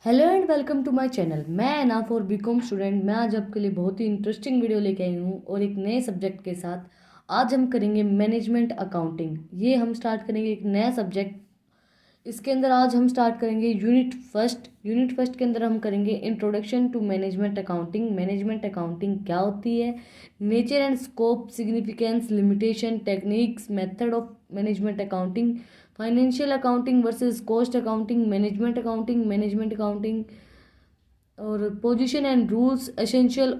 Hello and welcome to my channel. मैं अनाफ और BCom student. मैं आज आपके लिए बहुत ही इंटरेस्टिंग वीडियो लेके आई हूँ और एक नए सब्जेक्ट के साथ। आज हम करेंगे मैनेजमेंट अकाउंटिंग। ये हम स्टार्ट करेंगे एक नया सब्जेक्ट। इसके अंदर आज हम स्टार्ट करेंगे यूनिट फर्स्ट के अंदर हम करेंगे introduction to management accounting. Management accounting क्या होती है, nature and scope, significance, limitation, techniques, method of management accounting, financial accounting versus cost accounting, management accounting और position and rules, essential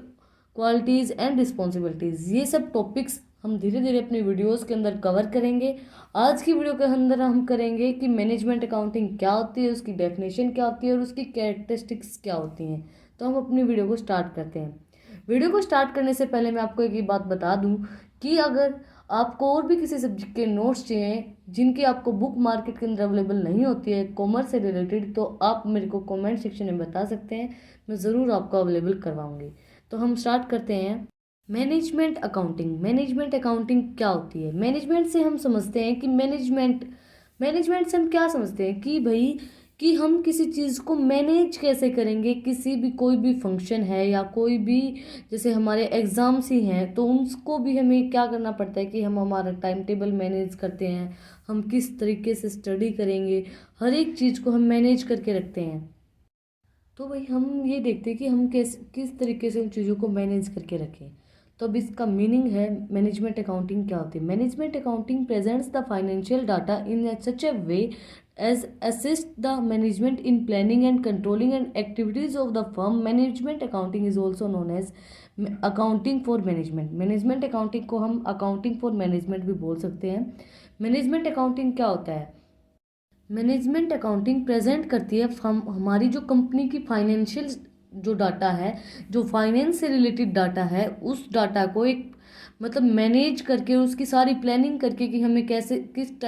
qualities and responsibilities. ये सब टॉपिक्स हम धीरे धीरे अपनी वीडियोस के अंदर कवर करेंगे। आज की वीडियो के अंदर हम करेंगे कि मैनेजमेंट अकाउंटिंग क्या होती है, उसकी डेफिनेशन क्या होती है और उसकी कैरेक्टरिस्टिक्स क्या होती हैं। तो हम अपनी वीडियो को स्टार्ट करते हैं। वीडियो को स्टार्ट करने से पहले मैं आपको एक ही बात बता दूं कि अगर आपको और भी किसी सब्जेक्ट के नोट्स चाहिए जिनकी आपको बुक मार्केट के अंदर अवेलेबल नहीं होती है कॉमर्स से रिलेटेड, तो आप मेरे को कमेंट सेक्शन में बता सकते हैं। मैं ज़रूर आपको अवेलेबल करवाऊंगी। तो हम स्टार्ट करते हैं। मैनेजमेंट अकाउंटिंग क्या होती है। मैनेजमेंट से हम समझते हैं कि मैनेजमेंट से हम क्या समझते हैं कि भाई कि हम किसी चीज़ को मैनेज कैसे करेंगे। किसी भी कोई भी फंक्शन है या कोई भी, जैसे हमारे एग्ज़ाम्स ही हैं, तो उनको भी हमें क्या करना पड़ता है कि हम हमारा टाइम टेबल मैनेज करते हैं। हम किस तरीके से स्टडी करेंगे, हर एक चीज़ को हम मैनेज करके रखते हैं। तो भाई हम ये देखते हैं कि हम किस तरीके से उन चीज़ों को मैनेज करके रखें। तो अब इसका मीनिंग है मैनेजमेंट अकाउंटिंग क्या होती है। Management accounting presents the financial data in such a way as assist the management in planning and controlling and activities of the firm. Management accounting is also known as accounting for management. Management accounting को हम accounting for management भी बोल सकते हैं। Management accounting क्या होता है। Management accounting present करती है हम हमारी जो कंपनी की फाइनेंशियल जो डाटा है, जो फाइनेंस से रिलेटेड डाटा है, उस डाटा को एक मतलब मैनेज करके उसकी सारी प्लानिंग करके कि हमें कैसे किस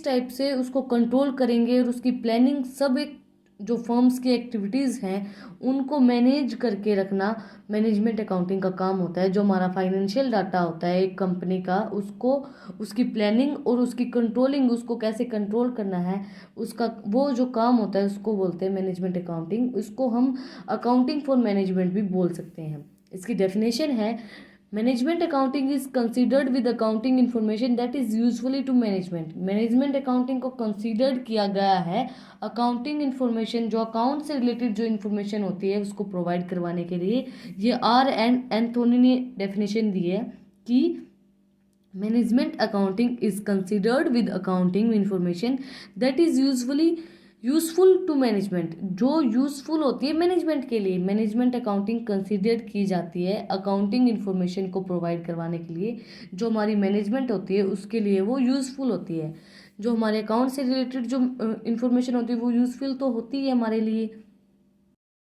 टाइप से उसको कंट्रोल करेंगे और उसकी प्लानिंग सब एक जो फर्म्स की एक्टिविटीज़ हैं उनको मैनेज करके रखना मैनेजमेंट अकाउंटिंग का काम होता है। जो हमारा फाइनेंशियल डाटा होता है एक कंपनी का, उसको उसकी प्लानिंग और उसकी कंट्रोलिंग, उसको कैसे कंट्रोल करना है, उसका वो जो काम होता है उसको बोलते हैं मैनेजमेंट अकाउंटिंग। इसको हम अकाउंटिंग फॉर मैनेजमेंट भी बोल सकते हैं। इसकी डेफिनेशन है management accounting is considered with accounting information that is usefully to management. Management accounting को कंसीडर्ड किया गया है अकाउंटिंग इन्फॉर्मेशन, जो अकाउंट से रिलेटेड जो इन्फॉर्मेशन होती है उसको प्रोवाइड करवाने के लिए। ये आर एंड एंथोनी ने डेफिनेशन दी है कि management accounting is considered with accounting information that is useful to management. जो यूजफुल होती है मैनेजमेंट के लिए, मैनेजमेंट अकाउंटिंग कंसिडर की जाती है अकाउंटिंग इन्फॉर्मेशन को प्रोवाइड करवाने के लिए। जो हमारी मैनेजमेंट होती है उसके लिए वो यूजफुल होती है। जो हमारे अकाउंट से रिलेटेड जो इन्फॉर्मेशन होती है वो यूजफुल तो होती है हमारे लिए।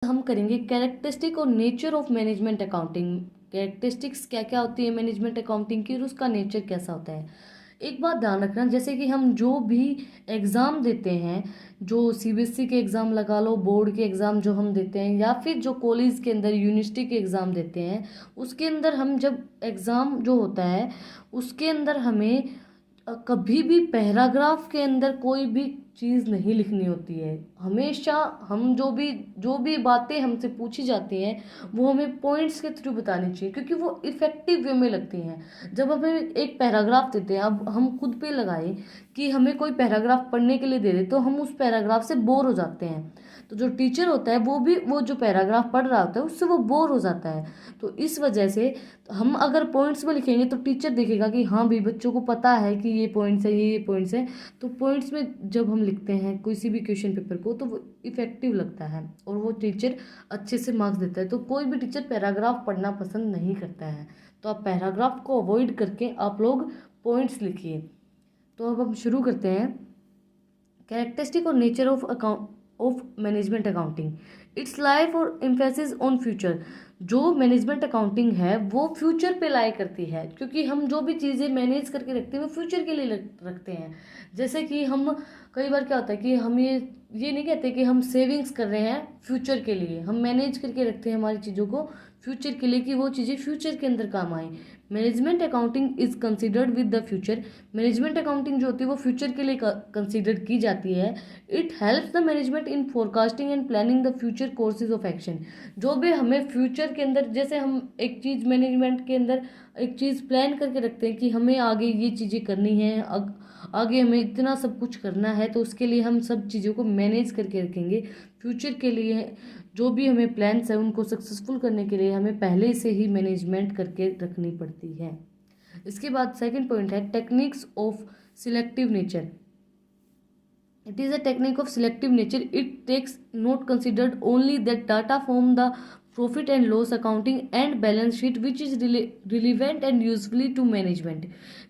हम करेंगे कैरेक्टरिस्टिक और nature of management accounting. Characteristics क्या क्या होती है मैनेजमेंट अकाउंटिंग की और उसका नेचर कैसा होता है। एक बात ध्यान रखना, जैसे कि हम जो भी एग्ज़ाम देते हैं, जो सीबीएसई के एग्ज़ाम लगा लो, बोर्ड के एग्ज़ाम जो हम देते हैं, या फिर जो कॉलेज के अंदर यूनिवर्सिटी के एग्ज़ाम देते हैं, उसके अंदर हम जब एग्ज़ाम जो होता है उसके अंदर हमें कभी भी पैराग्राफ के अंदर कोई भी चीज़ नहीं लिखनी होती है। हमेशा हम जो भी बातें हमसे पूछी जाती हैं वो हमें पॉइंट्स के थ्रू बतानी चाहिए, क्योंकि वो इफ़ेक्टिव वे में लगती हैं। जब हमें एक पैराग्राफ देते हैं, अब हम खुद पे लगाएं कि हमें कोई पैराग्राफ पढ़ने के लिए दे दे, तो हम उस पैराग्राफ से बोर हो जाते हैं। तो जो टीचर होता है वो भी वो जो पैराग्राफ पढ़ रहा होता है उससे वो बोर हो जाता है। तो इस वजह से हम अगर पॉइंट्स में लिखेंगे तो टीचर देखेगा कि हाँ भी बच्चों को पता है कि ये पॉइंट्स है, ये पॉइंट्स है। तो पॉइंट्स में जब हम लिखते हैं किसी भी क्वेश्चन पेपर को तो वो इफेक्टिव लगता है और वो टीचर अच्छे से मार्क्स देता है। तो कोई भी टीचर पैराग्राफ पढ़ना पसंद नहीं करता है। तो आप पैराग्राफ को अवॉइड करके आप लोग पॉइंट्स लिखिए। तो अब हम शुरू करते हैं। कैरेक्टरिस्टिक और nature of management accounting. It's life और एम्फेसिस ऑन फ्यूचर। जो मैनेजमेंट अकाउंटिंग है वो फ्यूचर पे लाई करती है, क्योंकि हम जो भी चीज़ें मैनेज करके रखते हैं वो फ्यूचर के लिए रखते हैं। जैसे कि हम कई बार क्या होता है कि हम ये नहीं कहते कि हम सेविंग्स कर रहे हैं फ्यूचर के लिए, हम मैनेज करके रखते हैं हमारी चीज़ों को फ्यूचर के लिए, कि वो चीज़ें फ्यूचर के अंदर काम आए। Management accounting is considered with the future. Management accounting जो होती है वो फ्यूचर के लिए कंसिडर की जाती है। It helps the management in forecasting and planning the future courses of action. जो भी हमें फ्यूचर के अंदर, जैसे हम एक चीज़ मैनेजमेंट के अंदर एक चीज़ प्लान करके रखते हैं कि हमें आगे ये चीज़ें करनी है, आगे हमें इतना सब कुछ करना है, तो उसके लिए हम सब चीज़ों को मैनेज करके रखेंगे। फ्यूचर के लिए जो भी हमें प्लान्स है उनको सक्सेसफुल करने के लिए हमें पहले से ही मैनेजमेंट करके रखनी पड़ती है। इसके बाद सेकंड पॉइंट है techniques of selective nature. It is a technique of selective nature. It takes not considered only that data from the profit and loss accounting and balance sheet which is relevant and usefully to management.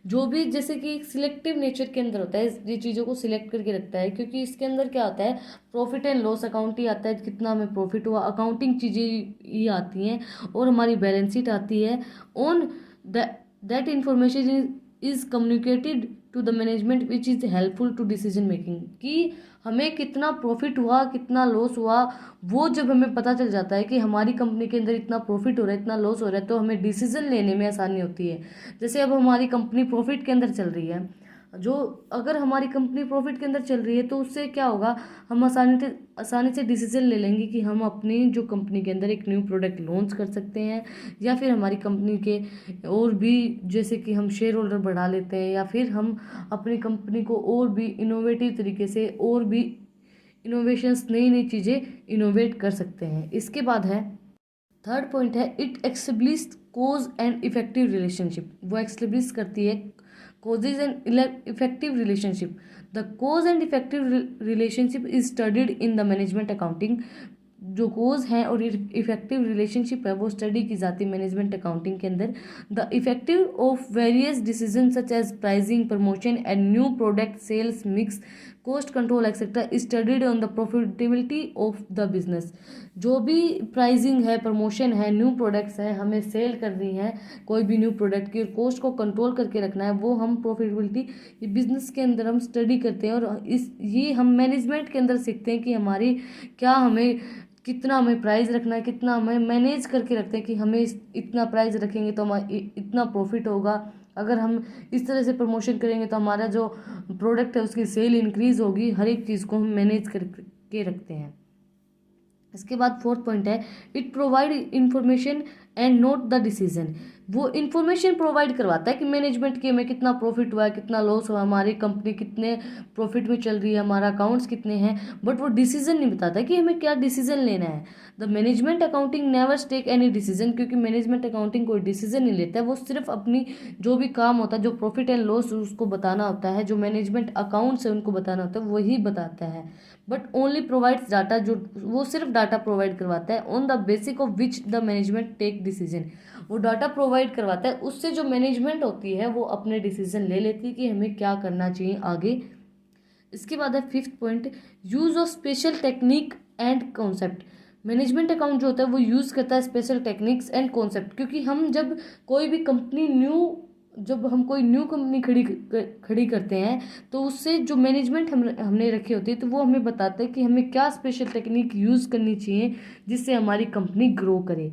जो भी जैसे कि selective nature के अंदर होता है, ये चीज़ों को सिलेक्ट करके रखता है, क्योंकि इसके अंदर क्या होता है, प्रॉफिट एंड लॉस अकाउंट ही आता है, कितना हमें प्रॉफिट हुआ, अकाउंटिंग चीज़ें ही आती हैं, और हमारी बैलेंस शीट आती है। On that information is communicated to the management which is helpful to decision making. कि हमें कितना प्रॉफिट हुआ, कितना लॉस हुआ, वो जब हमें पता चल जाता है कि हमारी कंपनी के अंदर इतना प्रॉफिट हो रहा है, इतना लॉस हो रहा है, तो हमें डिसीजन लेने में आसानी होती है। जैसे अब हमारी कंपनी प्रॉफिट के अंदर चल रही है, जो अगर हमारी कंपनी प्रॉफिट के अंदर चल रही है तो उससे क्या होगा, हम आसानी से डिसीजन ले लेंगे कि हम अपनी जो कंपनी के अंदर एक न्यू प्रोडक्ट लॉन्च कर सकते हैं, या फिर हमारी कंपनी के और भी, जैसे कि हम शेयर होल्डर बढ़ा लेते हैं, या फिर हम अपनी कंपनी को और भी इनोवेटिव तरीके से और भी इनोवेशंस, नई नई चीज़ें इनोवेट कर सकते हैं। इसके बाद है थर्ड पॉइंट है it explains cause and effective relationship. वो एक्सप्लिस करती है causes and effective relationship. The cause and effective relationship is studied in the management accounting. जो कोज है और इफेक्टिव रिलेशनशिप है वो स्टडी की जाती है मैनेजमेंट अकाउंटिंग के अंदर। The effective of various decision such as pricing, promotion and new product sales mix, cost control etcetera studied on the profitability of the business. जो भी प्राइसिंग है, प्रमोशन है, न्यू प्रोडक्ट्स है, हमें सेल करनी है कोई भी न्यू प्रोडक्ट की, और कॉस्ट को कंट्रोल करके रखना है, वो हम प्रॉफिटेबिलिटी ये बिजनेस के अंदर हम स्टडी करते हैं। और ये हम मैनेजमेंट के अंदर सीखते हैं कि हमारी क्या, हमें कितना हमें प्राइस रखना है, कितना हमें मैनेज करके रखते हैं कि हमें इतना प्राइस रखेंगे तो हमारा इतना प्रॉफिट होगा, अगर हम इस तरह से प्रमोशन करेंगे तो हमारा जो प्रोडक्ट है उसकी सेल इंक्रीज होगी। हर एक चीज़ को हम मैनेज करके रखते हैं। इसके बाद फोर्थ पॉइंट है it provide information and note the decision. वो इंफॉर्मेशन प्रोवाइड करवाता है कि मैनेजमेंट की हमें कितना प्रॉफिट हुआ है, कितना लॉस हुआ, हमारी कंपनी कितने प्रॉफिट में चल रही है, हमारा अकाउंट्स कितने हैं, बट वो डिसीजन नहीं बताता कि हमें क्या डिसीजन लेना है। The management accounting never take any decision, क्योंकि मैनेजमेंट अकाउंटिंग कोई डिसीजन नहीं लेता है, वो सिर्फ अपनी जो भी काम होता है, जो प्रॉफिट एंड लॉस उसको बताना होता है, जो मैनेजमेंट अकाउंट्स है उनको बताना होता है, वही बताता है। बट ओनली प्रोवाइड्स डाटा, जो वो सिर्फ डाटा प्रोवाइड करवाता है on the basic of which the management take decision. वो डाटा प्रोवाइड करवाता है, उससे जो मैनेजमेंट होती है वो अपने डिसीजन ले लेती है कि हमें क्या करना चाहिए आगे। इसके बाद है fifth point use of special technique and concept. Management account जो होता है वो यूज़ करता है स्पेशल टेक्निक्स एंड कॉन्सेप्ट, क्योंकि हम जब कोई भी कंपनी जब हम कोई न्यू कंपनी खड़ी करते हैं तो उससे जो मैनेजमेंट हमने रखी होती है तो वो हमें बताता है कि हमें क्या स्पेशल टेक्निक यूज़ करनी चाहिए जिससे हमारी कंपनी ग्रो करे,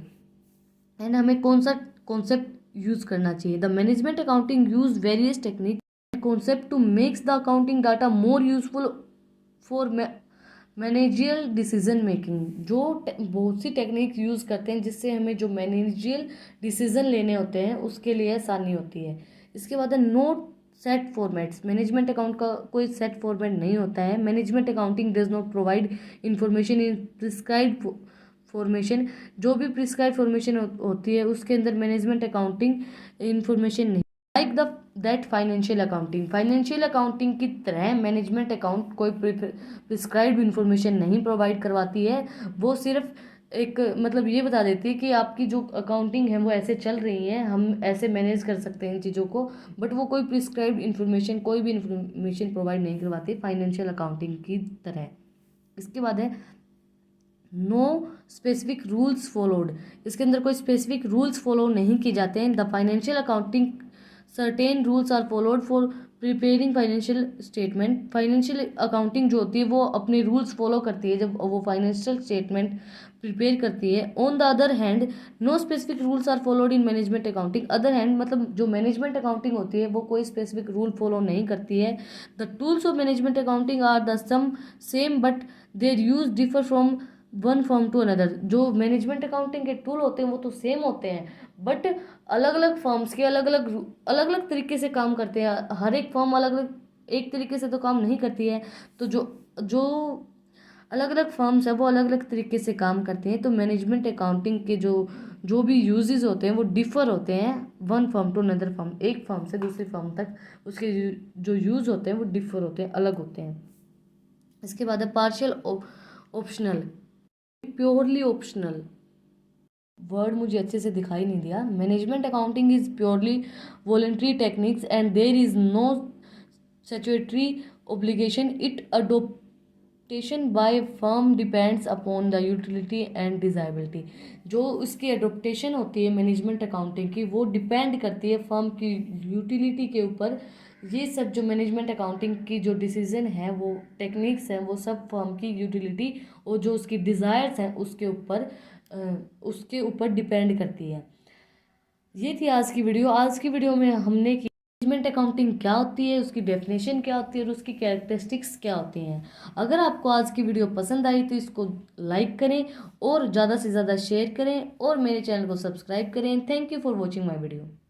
एंड हमें कौन सा कॉन्सेप्ट यूज़ करना चाहिए। The management accounting use various technique concept to makes the accounting data more useful for meningeal decision making. जो बहुत सी टेक्निक यूज़ करते हैं जिससे हमें जो मैनेजियल डिसीजन लेने होते हैं उसके लिए आसानी होती है। इसके बाद है not set formats. Management account का कोई सेट फॉर्मेट नहीं होता है। Management accounting does not provide information in prescribed formation. जो भी प्रिस्क्राइब फॉर्मेशन होती है उसके अंदर मैनेजमेंट अकाउंटिंग इंफॉर्मेशन नहीं। लाइक दैट फाइनेंशियल अकाउंटिंग की तरह मैनेजमेंट अकाउंट कोई प्रिस्क्राइब्ड इंफॉर्मेशन नहीं प्रोवाइड करवाती है। वो सिर्फ एक मतलब ये बता देती है कि आपकी जो अकाउंटिंग है वो ऐसे चल रही है, हम ऐसे मैनेज कर सकते हैं इन चीज़ों को, बट वो कोई प्रिस्क्राइब्ड इंफॉर्मेशन कोई भी इंफॉर्मेशन प्रोवाइड नहीं करवाती फाइनेंशियल अकाउंटिंग की तरह। इसके बाद है नो स्पेसिफिक रूल्स फॉलोड। इसके अंदर कोई स्पेसिफिक रूल्स फॉलो नहीं किए जाते हैं। The financial accounting certain rules are followed for preparing financial statement, financial accounting जो होती है वो अपने रूल्स फॉलो करती है जब वो फाइनेंशियल स्टेटमेंट प्रिपेयर करती है। On the other hand no specific rules are followed in management accounting. Other hand मतलब जो मैनेजमेंट अकाउंटिंग होती है वो कोई स्पेसिफिक रूल फॉलो नहीं करती है। The tools of management accounting are the some same but their use differ from one firm to another. जो मैनेजमेंट अकाउंटिंग के टूल होते हैं वो तो सेम होते हैं, बट अलग अलग फर्म्स के अलग अलग तरीके से काम करते हैं। हर एक फर्म अलग अलग एक तरीके से तो काम नहीं करती है, तो जो जो अलग अलग फर्म्स है वो अलग अलग तरीके से काम करती हैं। तो मैनेजमेंट अकाउंटिंग के जो जो भी यूजेस होते हैं वो डिफर होते हैं one firm to another firm, एक फर्म से दूसरी फर्म तक उसके जो यूज होते हैं वो डिफर होते हैं, अलग होते हैं। इसके बाद है partial optional, purely optional. Word मुझे अच्छे से दिखाई नहीं दिया। Management accounting is purely voluntary techniques and there is no statutory obligation. It adoption by firm depends upon the utility and desirability. जो उसकी अडोप्टेशन होती है मैनेजमेंट अकाउंटिंग की वो डिपेंड करती है फर्म की यूटिलिटी के ऊपर। ये सब जो मैनेजमेंट अकाउंटिंग की जो डिसीजन है वो टेक्निक्स हैं वो सब फर्म की यूटिलिटी और जो उसकी डिज़ायर्स हैं उसके ऊपर डिपेंड करती है। ये थी आज की वीडियो। आज की वीडियो में हमने की मैनेजमेंट अकाउंटिंग क्या होती है, उसकी डेफिनेशन क्या होती है और उसकी कैरेक्टरिस्टिक्स क्या होती हैं। अगर आपको आज की वीडियो पसंद आई तो इसको लाइक करें और ज़्यादा से ज़्यादा शेयर करें और मेरे चैनल को सब्सक्राइब करें। Thank you for watching my video.